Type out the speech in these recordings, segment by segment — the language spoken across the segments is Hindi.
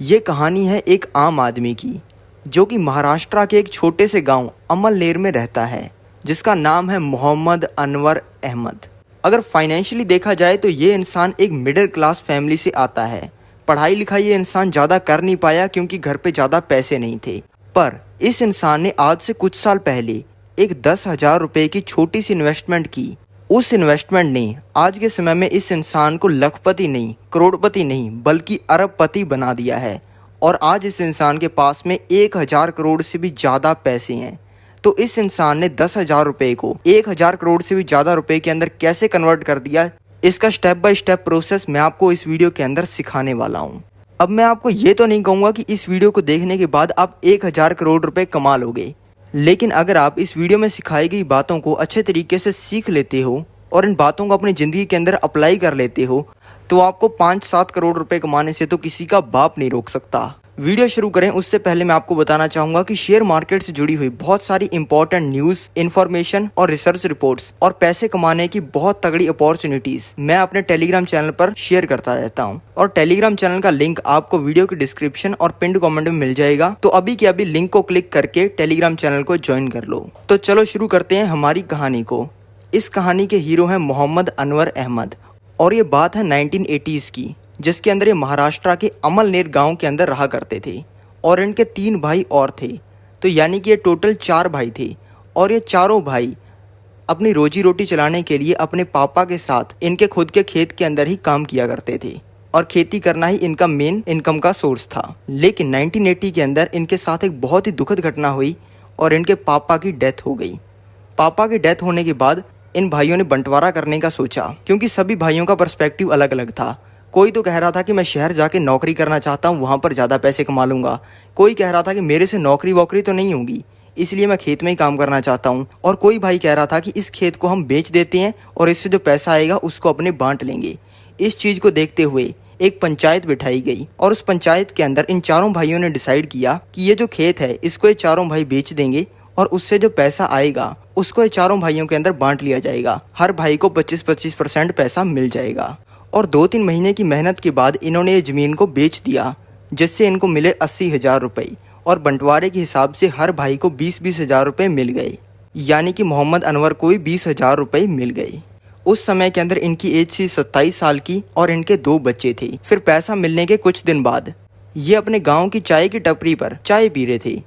ये कहानी है एक आम आदमी की जो कि महाराष्ट्र के एक छोटे से गांव अमलनेर में रहता है, जिसका नाम है मोहम्मद अनवर अहमद। अगर फाइनेंशियली देखा जाए तो ये इंसान एक मिडिल क्लास फैमिली से आता है। पढ़ाई लिखाई ये इंसान ज़्यादा कर नहीं पाया क्योंकि घर पे ज़्यादा पैसे नहीं थे। पर इस इंसान ने आज से कुछ साल पहले एक 10,000 रुपये की छोटी सी इन्वेस्टमेंट की। उस इन्वेस्टमेंट ने आज के समय में इस इंसान को लखपति नहीं, करोड़पति नहीं, बल्कि अरबपति बना दिया है। और आज इस इंसान के पास में 1,000 करोड़ से भी ज़्यादा पैसे हैं। तो इस इंसान ने 10,000 रुपये को 1,000 करोड़ से भी ज़्यादा रुपए के अंदर कैसे कन्वर्ट कर दिया, इसका स्टेप बाय स्टेप प्रोसेस मैं आपको इस वीडियो के अंदर सिखाने वाला हूँ। अब मैं आपको ये तो नहीं कहूँगा कि इस वीडियो को देखने के बाद आप 1,000 करोड़ रुपए कमा लोगे, लेकिन अगर आप इस वीडियो में सिखाई गई बातों को अच्छे तरीके से सीख लेते हो और इन बातों को अपनी ज़िंदगी के अंदर अप्लाई कर लेते हो तो आपको 5-7 करोड़ रुपए कमाने से तो किसी का बाप नहीं रोक सकता। वीडियो शुरू करें उससे पहले मैं आपको बताना चाहूँगा कि शेयर मार्केट से जुड़ी हुई बहुत सारी इंपॉर्टेंट न्यूज़, इन्फॉर्मेशन और रिसर्च रिपोर्ट्स और पैसे कमाने की बहुत तगड़ी अपॉर्चुनिटीज़ मैं अपने टेलीग्राम चैनल पर शेयर करता रहता हूँ। और टेलीग्राम चैनल का लिंक आपको वीडियो की डिस्क्रिप्शन और पिंड कमेंट में मिल जाएगा। तो अभी के अभी लिंक को क्लिक करके टेलीग्राम चैनल को ज्वाइन कर लो। तो चलो शुरू करते हैं हमारी कहानी को। इस कहानी के हीरो हैं मोहम्मद अनवर अहमद और ये बात है 1980s की, जिसके अंदर ये महाराष्ट्र के अमलनेर गांव के अंदर रहा करते थे। और इनके 3 भाई और थे, तो यानी कि ये टोटल 4 भाई थे। और ये चारों भाई अपनी रोजी रोटी चलाने के लिए अपने पापा के साथ इनके खुद के खेत के अंदर ही काम किया करते थे और खेती करना ही इनका मेन इनकम का सोर्स था। लेकिन 1980 के अंदर इनके साथ एक बहुत ही दुखद घटना हुई और इनके पापा की डेथ हो गई। पापा की डेथ होने के बाद इन भाइयों ने बंटवारा करने का सोचा, क्योंकि सभी भाइयों का पर्सपेक्टिव अलग अलग था। कोई तो कह रहा था कि मैं शहर जाके नौकरी करना चाहता हूँ, वहाँ पर ज़्यादा पैसे कमा लूँगा। कोई कह रहा था कि मेरे से नौकरी वोकरी तो नहीं होगी, इसलिए मैं खेत में ही काम करना चाहता हूँ। और कोई भाई कह रहा था कि इस खेत को हम बेच देते हैं और इससे जो पैसा आएगा उसको अपने बांट लेंगे। इस चीज़ को देखते हुए एक पंचायत बिठाई गई और उस पंचायत के अंदर इन चारों भाइयों ने डिसाइड किया कि ये जो खेत है इसको ये चारों भाई बेच देंगे और उससे जो पैसा आएगा उसको ये चारों भाइयों के अंदर बांट लिया जाएगा। हर भाई को 25-25% पैसा मिल जाएगा। और 2-3 महीने की मेहनत के बाद इन्होंने ये ज़मीन को बेच दिया, जिससे इनको मिले 80,000 रुपये और बंटवारे के हिसाब से हर भाई को 20-20 हज़ार रुपये मिल गए। यानी कि मोहम्मद अनवर को भी 20,000 रुपये मिल गए। उस समय के अंदर इनकी एज थी 27 साल की और इनके 2 बच्चे थे। फिर पैसा मिलने के कुछ दिन बाद ये अपने गाँव की चाय की टपरी पर चाय पी रहे थे,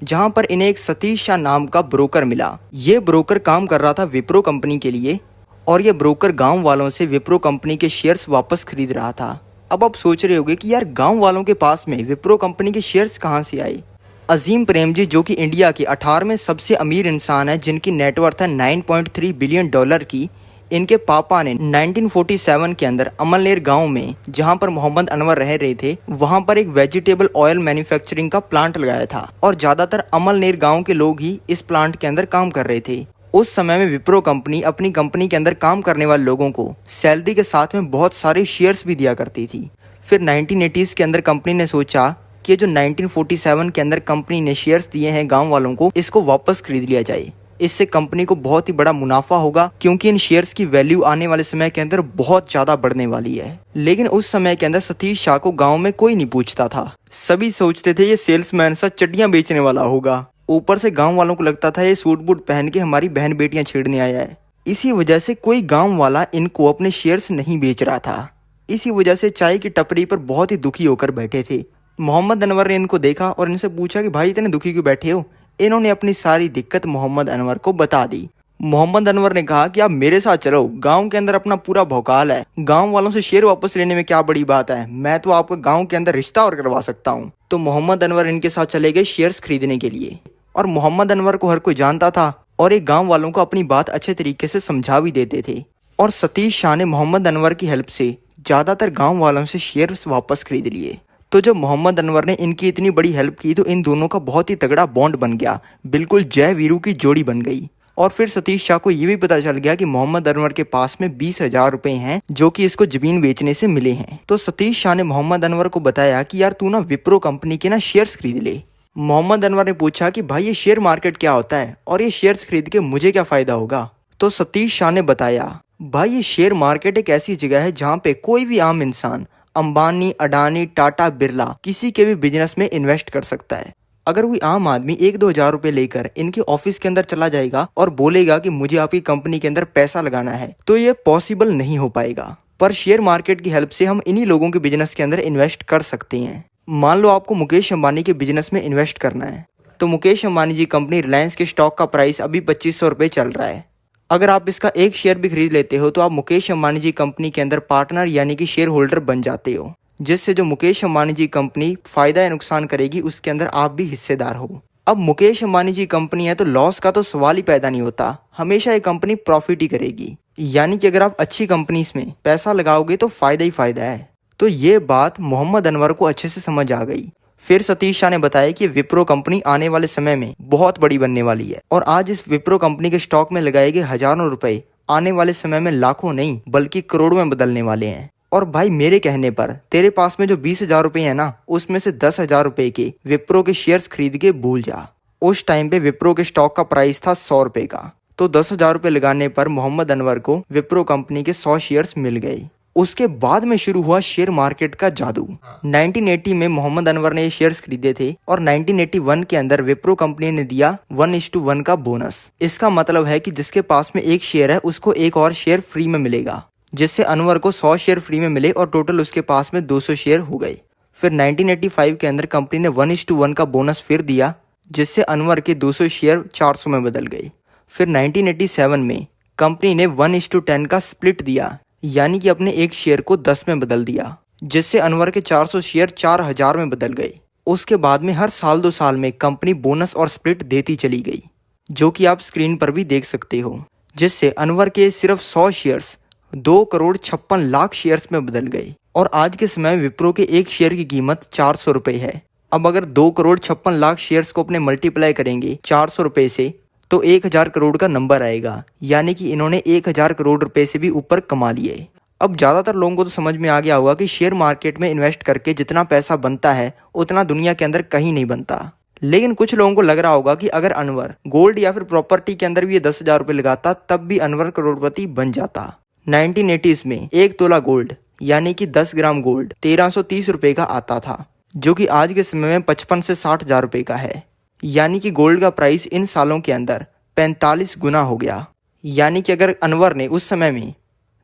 जहाँ पर इन्हें एक सतीश शाह नाम का ब्रोकर मिला। ये ब्रोकर काम कर रहा था विप्रो कंपनी के लिए और ये ब्रोकर गांव वालों से विप्रो कंपनी के शेयर्स वापस खरीद रहा था। अब आप सोच रहे होंगे कि यार गांव वालों के पास में विप्रो कंपनी के शेयर्स कहां से आए। अजीम प्रेम जी, जो कि इंडिया के 18वें सबसे अमीर इंसान है, जिनकी नेटवर्थ है 9.3 बिलियन डॉलर की, इनके पापा ने 1947 के अंदर अमलनेर गांव में, जहां पर मोहम्मद अनवर रह रहे थे, वहां पर एक वेजिटेबल ऑयल मैन्युफैक्चरिंग का प्लांट लगाया था। और ज़्यादातर अमलनेर गांव के लोग ही इस प्लांट के अंदर काम कर रहे थे। उस समय में विप्रो कंपनी अपनी कंपनी के अंदर काम करने वाले लोगों को सैलरी के साथ में बहुत सारे शेयर्स भी दिया करती थी। फिर 1980s के अंदर कंपनी ने सोचा कि जो 1947 के अंदर कंपनी ने शेयर्स दिए हैं गांव वालों को, इसको वापस खरीद लिया जाए। इससे कंपनी को बहुत ही बड़ा मुनाफा होगा, क्योंकि इन शेयर्स की वैल्यू आने वाले समय के अंदर बहुत ज़्यादा बढ़ने वाली है। लेकिन उस समय के अंदर सतीश शाह को गाँव में कोई नहीं पूछता था। सभी सोचते थे ये सेल्समैन सा चड्डियाँ बेचने वाला होगा। ऊपर से गांव वालों को लगता था ये सूट बूट पहन के हमारी बहन बेटियां छेड़ने आया है। इसी वजह से कोई गांव वाला इनको अपने शेयर्स नहीं बेच रहा था। इसी वजह से चाय की टपरी पर बहुत ही दुखी होकर बैठे थे। मोहम्मद अनवर ने इनको देखा और इनसे पूछा कि भाई इतने दुखी क्यों बैठे हो। इन्होंने अपनी सारी दिक्कत मोहम्मद अनवर को बता दी। मोहम्मद अनवर ने कहा कि आप मेरे साथ चलो, गांव के अंदर अपना पूरा भौकाल है, गांव वालों से शेयर वापस लेने में क्या बड़ी बात है, मैं तो आपका गांव के अंदर रिश्ता और करवा सकता हूँ। तो मोहम्मद अनवर इनके साथ चले गए शेयर्स खरीदने के लिए। और मोहम्मद अनवर को हर कोई जानता था और एक गांव वालों को अपनी बात अच्छे तरीके से समझा भी देते थे। और सतीश शाह ने मोहम्मद अनवर की हेल्प से ज़्यादातर गांव वालों से शेयर्स वापस खरीद लिए। तो जब मोहम्मद अनवर ने इनकी इतनी बड़ी हेल्प की तो इन दोनों का बहुत ही तगड़ा बॉन्ड बन गया, बिल्कुल जय वीरू की जोड़ी बन गई। और फिर सतीश शाह को ये भी पता चल गया कि मोहम्मद अनवर के पास में 20,000 रुपये हैं, जो कि इसको जमीन बेचने से मिले हैं। तो सतीश शाह ने मोहम्मद अनवर को बताया कि यार तू ना विप्रो कंपनी के ना शेयर्स खरीद ले। मोहम्मद अनवर ने पूछा कि भाई ये शेयर मार्केट क्या होता है और ये शेयर्स खरीद के मुझे क्या फ़ायदा होगा। तो सतीश शाह ने बताया, भाई ये शेयर मार्केट एक ऐसी जगह है जहाँ पे कोई भी आम इंसान अंबानी, अडानी, टाटा, बिरला किसी के भी बिजनेस में इन्वेस्ट कर सकता है। अगर कोई आम आदमी 1-2 हज़ार रुपए लेकर इनके ऑफिस के अंदर चला जाएगा और बोलेगा कि मुझे आपकी कंपनी के अंदर पैसा लगाना है, तो ये पॉसिबल नहीं हो पाएगा। पर शेयर मार्केट की हेल्प से हम इन्हीं लोगों के बिजनेस के अंदर इन्वेस्ट कर सकते हैं। मान लो आपको मुकेश अंबानी के बिजनेस में इन्वेस्ट करना है, तो मुकेश अंबानी जी कंपनी रिलायंस के स्टॉक का प्राइस अभी 2500 रुपये चल रहा है। अगर आप इसका एक शेयर भी खरीद लेते हो तो आप मुकेश अंबानी जी कंपनी के अंदर पार्टनर यानी कि शेयर होल्डर बन जाते हो, जिससे जो मुकेश अंबानी जी कंपनी फायदा या नुकसान करेगी उसके अंदर आप भी हिस्सेदार हो। अब मुकेश अंबानी जी कंपनी है तो लॉस का तो सवाल ही पैदा नहीं होता, हमेशा ये कंपनी प्रॉफिट ही करेगी। यानी कि अगर आप अच्छी कंपनीज में पैसा लगाओगे तो फायदा ही फायदा है। तो ये बात मोहम्मद अनवर को अच्छे से समझ आ गई। फिर सतीश शाह ने बताया कि विप्रो कंपनी आने वाले समय में बहुत बड़ी बनने वाली है और आज इस विप्रो कंपनी के स्टॉक में लगाए गए हजारों रुपए आने वाले समय में लाखों नहीं बल्कि करोड़ों में बदलने वाले हैं। और भाई मेरे कहने पर तेरे पास में जो 20,000 रुपए है ना, उसमें से 10,000 रुपए के विप्रो के शेयर्स खरीद के भूल जा। उस टाइम पे विप्रो के स्टॉक का प्राइस था 100 रुपए का, तो 10,000 रुपए लगाने पर मोहम्मद अनवर को विप्रो कंपनी के 100 शेयर्स मिल गए। उसके बाद में शुरू हुआ शेयर मार्केट का जादू। 1980 में मोहम्मद अनवर ने ये शेयर्स खरीदे थे और 1981 के अंदर विप्रो कंपनी ने दिया 1:1 का बोनस। इसका मतलब है कि जिसके पास में एक शेयर है उसको एक और शेयर फ्री में मिलेगा, जिससे अनवर को 100 शेयर फ्री में मिले और टोटल उसके पास में 200 शेयर हो गए। फिर 1985 के अंदर कंपनी ने 1:1 का बोनस फिर दिया, जिससे अनवर के 200 शेयर 400 में बदल गए। फिर 1987 में कंपनी ने 1:10 का स्प्लिट दिया, यानी कि अपने एक शेयर को 10 में बदल दिया, जिससे अनवर के 400 शेयर 4000 में बदल गए। उसके बाद में हर साल 2 साल में कंपनी बोनस और स्प्लिट देती चली गई, जो कि आप स्क्रीन पर भी देख सकते हो, जिससे अनवर के सिर्फ 100 शेयर्स 2,56,00,000 शेयर्स में बदल गए। और आज के समय में विप्रो के एक शेयर की कीमत 400 रुपये है। अब अगर 2,56,00,000 शेयर्स को अपने मल्टीप्लाई करेंगे 400 रुपये से, तो 1,000 करोड़ का नंबर आएगा, यानी कि इन्होंने 1,000 करोड़ रुपए से भी ऊपर कमा लिए। अब ज़्यादातर लोगों को तो समझ में आ गया होगा कि शेयर मार्केट में इन्वेस्ट करके जितना पैसा बनता है उतना दुनिया के अंदर कहीं नहीं बनता। लेकिन कुछ लोगों को लग रहा होगा कि अगर अनवर गोल्ड या फिर प्रॉपर्टी के अंदर भी ये 10,000 रुपये लगाता तब भी अनवर करोड़पति बन जाता। 1980s में 1 तोला गोल्ड यानी कि 10 ग्राम गोल्ड 1330 रुपये का आता था, जो कि आज के समय में 55 से 60,000 रुपये का है। यानी कि गोल्ड का प्राइस इन सालों के अंदर 45 गुना हो गया। यानी कि अगर अनवर ने उस समय में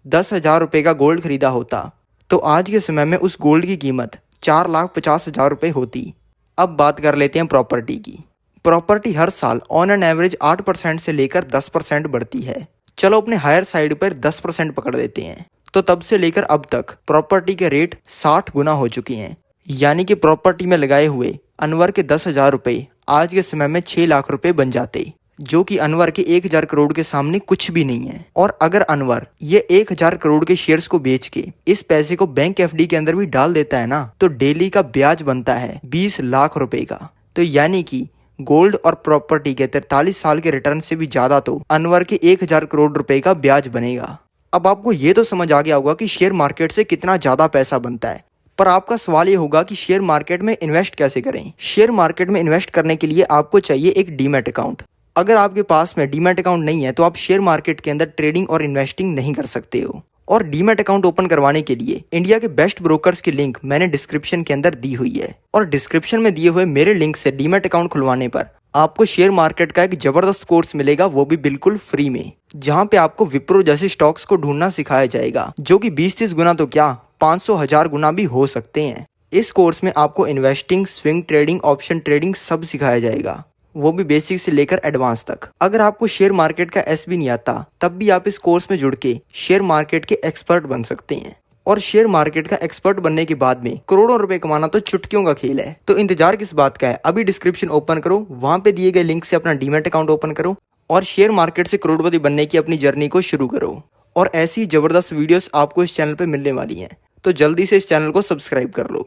10,000 रुपये का गोल्ड खरीदा होता तो आज के समय में उस गोल्ड की कीमत 4,50,000 रुपये होती। अब बात कर लेते हैं प्रॉपर्टी की। प्रॉपर्टी हर साल ऑन एन एवरेज 8% से लेकर 10% बढ़ती है। चलो अपने हायर साइड पर 10% पकड़ देते हैं, तो तब से लेकर अब तक प्रॉपर्टी के रेट 60 गुना हो चुके हैं। यानी कि प्रॉपर्टी में लगाए हुए अनवर के 10,000 रुपये आज के समय में 6 लाख रुपए बन जाते, जो कि अनवर के 1,000 करोड़ के सामने कुछ भी नहीं है। और अगर अनवर ये 1,000 करोड़ के शेयर्स को बेच के इस पैसे को बैंक एफडी के अंदर भी डाल देता है ना, तो डेली का ब्याज बनता है 20 लाख रुपए का। तो यानी कि गोल्ड और प्रॉपर्टी के 43 साल के रिटर्न से भी ज्यादा तो अनवर के 1,000 करोड़ रुपए का ब्याज बनेगा। अब आपको ये तो समझ आ गया होगा कि शेयर मार्केट से कितना ज्यादा पैसा बनता है। पर आपका सवाल ये होगा कि शेयर मार्केट में इन्वेस्ट कैसे करें। शेयर मार्केट में इन्वेस्ट करने के लिए आपको चाहिए एक डीमैट अकाउंट। अगर आपके पास में डीमैट अकाउंट नहीं है तो आप शेयर मार्केट के अंदर ट्रेडिंग और इन्वेस्टिंग नहीं कर सकते हो। और डीमैट अकाउंट ओपन करवाने के लिए इंडिया के बेस्ट ब्रोकर्स की लिंक मैंने डिस्क्रिप्शन के अंदर दी हुई है। और डिस्क्रिप्शन में दिए हुए मेरे लिंक से डीमैट अकाउंट खुलवाने पर आपको शेयर मार्केट का एक जबरदस्त कोर्स मिलेगा, वो भी बिल्कुल फ्री में, जहां पे आपको विप्रो जैसे स्टॉक्स को ढूंढना सिखाया जाएगा, जो कि 20-30 गुना तो क्या 500,000 गुना भी हो सकते हैं। इस कोर्स में आपको investing, swing trading, option trading सब सिखाया जाएगा, वो भी बेसिक से लेकर एडवांस तक। अगर आपको शेयर मार्केट का एस भी नहीं आता तब भी आप इस कोर्स में जुड़ के शेयर मार्केट के एक्सपर्ट बन सकते हैं। और शेयर मार्केट का एक्सपर्ट बनने के बाद में करोड़ों रुपए कमाना तो चुटकियों का खेल है। तो इंतजार किस बात का है, अभी डिस्क्रिप्शन ओपन करो, वहां पे दिए गए लिंक से अपना डीमैट अकाउंट ओपन करो और शेयर मार्केट से करोड़पति बनने की अपनी जर्नी को शुरू करो। और ऐसी जबरदस्त वीडियोस आपको इस चैनल पे मिलने वाली हैं, तो जल्दी से इस चैनल को सब्सक्राइब कर लो।